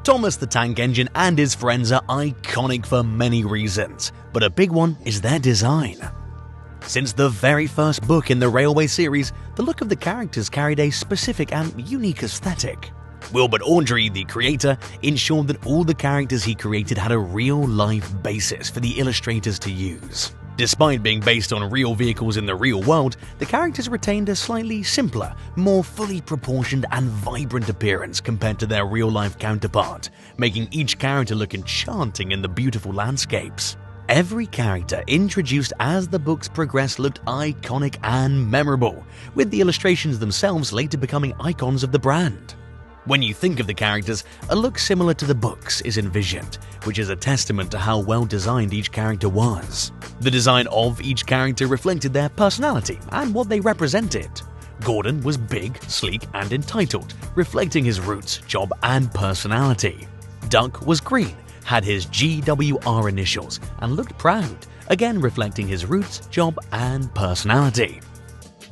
Thomas the Tank Engine and his friends are iconic for many reasons, but a big one is their design. Since the very first book in the Railway series, the look of the characters carried a specific and unique aesthetic. Wilbert Awdry, the creator, ensured that all the characters he created had a real-life basis for the illustrators to use. Despite being based on real vehicles in the real world, the characters retained a slightly simpler, more fully proportioned and vibrant appearance compared to their real-life counterpart, making each character look enchanting in the beautiful landscapes. Every character introduced as the books progressed looked iconic and memorable, with the illustrations themselves later becoming icons of the brand. When you think of the characters, a look similar to the books is envisioned, which is a testament to how well designed each character was. The design of each character reflected their personality and what they represented. Gordon was big, sleek, and entitled, reflecting his roots, job, and personality. Duck was green, had his GWR initials, and looked proud, again reflecting his roots, job, and personality.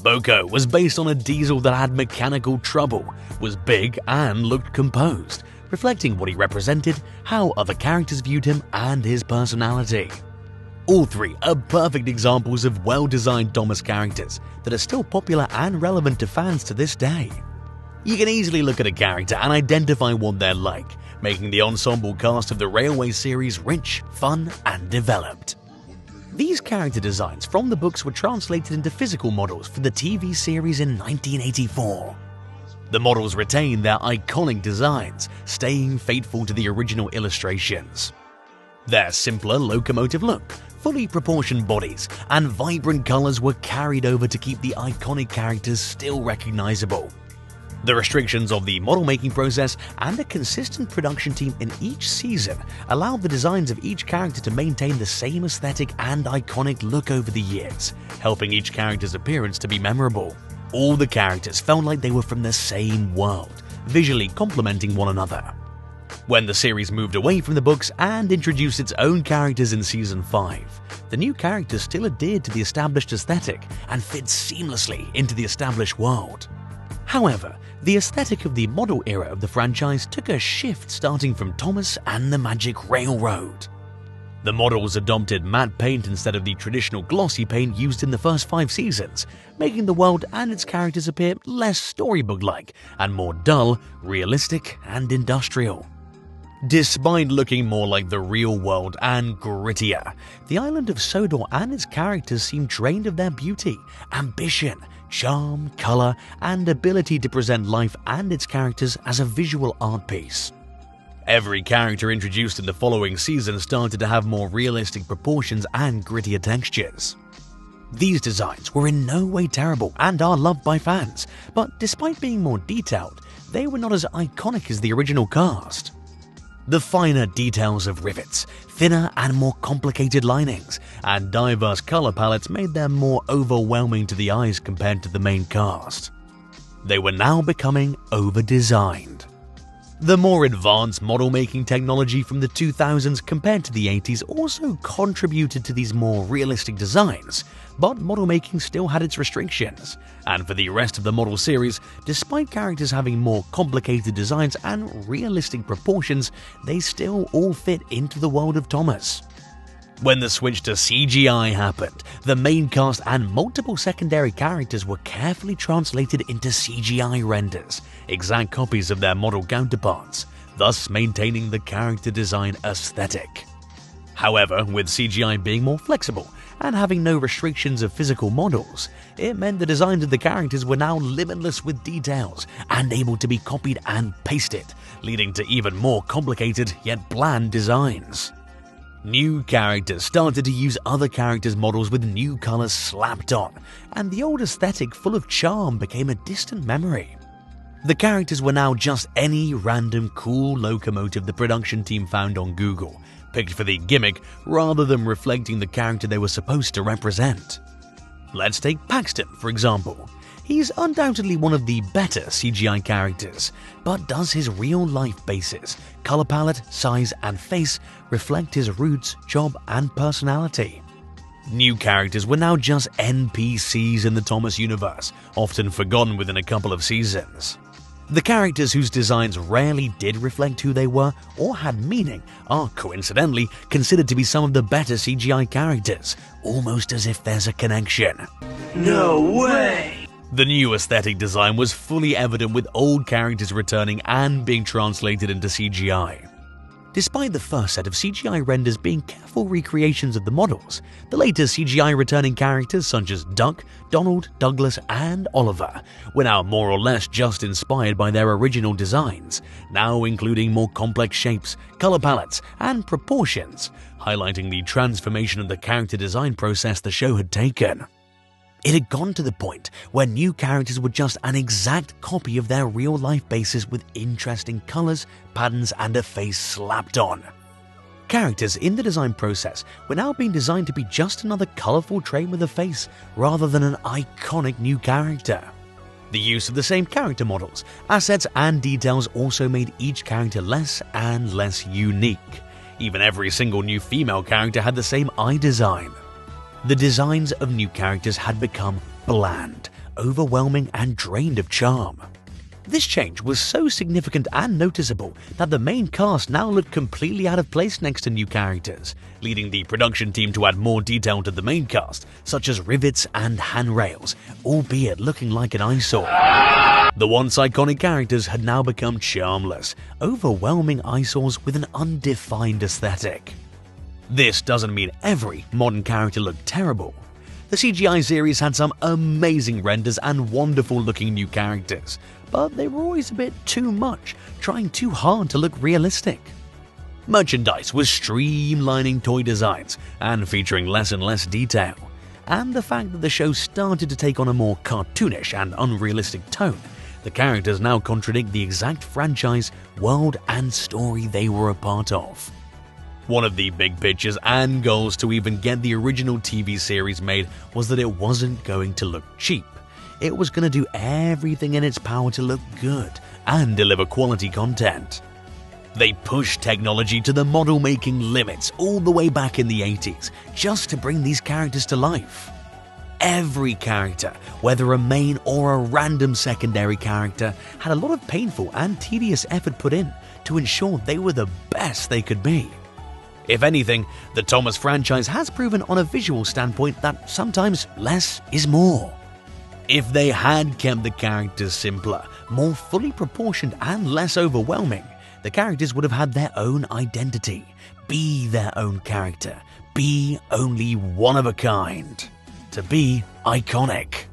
Boko was based on a diesel that had mechanical trouble, was big, and looked composed, reflecting what he represented, how other characters viewed him, and his personality. All three are perfect examples of well-designed Thomas characters that are still popular and relevant to fans to this day. You can easily look at a character and identify what they're like, making the ensemble cast of the Railway series rich, fun, and developed. These character designs from the books were translated into physical models for the TV series in 1984. The models retain their iconic designs, staying faithful to the original illustrations. Their simpler locomotive look, fully proportioned bodies, and vibrant colors were carried over to keep the iconic characters still recognizable. The restrictions of the model-making process and a consistent production team in each season allowed the designs of each character to maintain the same aesthetic and iconic look over the years, helping each character's appearance to be memorable. All the characters felt like they were from the same world, visually complementing one another. When the series moved away from the books and introduced its own characters in Season 5, the new characters still adhered to the established aesthetic and fit seamlessly into the established world. However, the aesthetic of the model era of the franchise took a shift starting from Thomas and the Magic Railroad. The models adopted matte paint instead of the traditional glossy paint used in the first 5 seasons, making the world and its characters appear less storybook-like and more dull, realistic, and industrial. Despite looking more like the real world and grittier, the island of Sodor and its characters seemed drained of their beauty, ambition, charm, color, and ability to present life and its characters as a visual art piece. Every character introduced in the following season started to have more realistic proportions and grittier textures. These designs were in no way terrible and are loved by fans, but despite being more detailed, they were not as iconic as the original cast. The finer details of rivets, thinner and more complicated linings, and diverse color palettes made them more overwhelming to the eyes compared to the main cast. They were now becoming over-designed. The more advanced model-making technology from the 2000s compared to the 80s also contributed to these more realistic designs, but model-making still had its restrictions. And for the rest of the model series, despite characters having more complicated designs and realistic proportions, they still all fit into the world of Thomas. When the switch to CGI happened, the main cast and multiple secondary characters were carefully translated into CGI renders, exact copies of their model counterparts, thus maintaining the character design aesthetic. However, with CGI being more flexible and having no restrictions of physical models, it meant the designs of the characters were now limitless with details and able to be copied and pasted, leading to even more complicated yet bland designs. New characters started to use other characters' models with new colors slapped on, and the old aesthetic full of charm became a distant memory. The characters were now just any random cool locomotive the production team found on Google, picked for the gimmick rather than reflecting the character they were supposed to represent. Let's take Paxton, for example. He's undoubtedly one of the better CGI characters, but does his real-life basis, color palette, size, and face reflect his roots, job, and personality? New characters were now just NPCs in the Thomas universe, often forgotten within a couple of seasons. The characters whose designs rarely did reflect who they were or had meaning are coincidentally considered to be some of the better CGI characters, almost as if there's a connection. No way! The new aesthetic design was fully evident with old characters returning and being translated into CGI. Despite the first set of CGI renders being careful recreations of the models, the later CGI returning characters such as Duck, Donald, Douglas, and Oliver were now more or less just inspired by their original designs, now including more complex shapes, color palettes, and proportions, highlighting the transformation of the character design process the show had taken. It had gone to the point where new characters were just an exact copy of their real-life bases with interesting colors, patterns, and a face slapped on. Characters in the design process were now being designed to be just another colorful trait with a face, rather than an iconic new character. The use of the same character models, assets, and details also made each character less and less unique. Even every single new female character had the same eye design. The designs of new characters had become bland, overwhelming, and drained of charm. This change was so significant and noticeable that the main cast now looked completely out of place next to new characters, leading the production team to add more detail to the main cast, such as rivets and handrails, albeit looking like an eyesore. The once iconic characters had now become charmless, overwhelming eyesores with an undefined aesthetic. This doesn't mean every modern character looked terrible. The CGI series had some amazing renders and wonderful looking new characters, but they were always a bit too much, trying too hard to look realistic. Merchandise was streamlining toy designs and featuring less and less detail, and the fact that the show started to take on a more cartoonish and unrealistic tone, the characters now contradict the exact franchise, world, and story they were a part of. One of the big pictures and goals to even get the original TV series made was that it wasn't going to look cheap. It was going to do everything in its power to look good and deliver quality content. They pushed technology to the model-making limits all the way back in the 80s just to bring these characters to life. Every character, whether a main or a random secondary character, had a lot of painful and tedious effort put in to ensure they were the best they could be. If anything, the Thomas franchise has proven on a visual standpoint that sometimes less is more. If they had kept the characters simpler, more fully proportioned, and less overwhelming, the characters would have had their own identity, be their own character, be only one of a kind, to be iconic.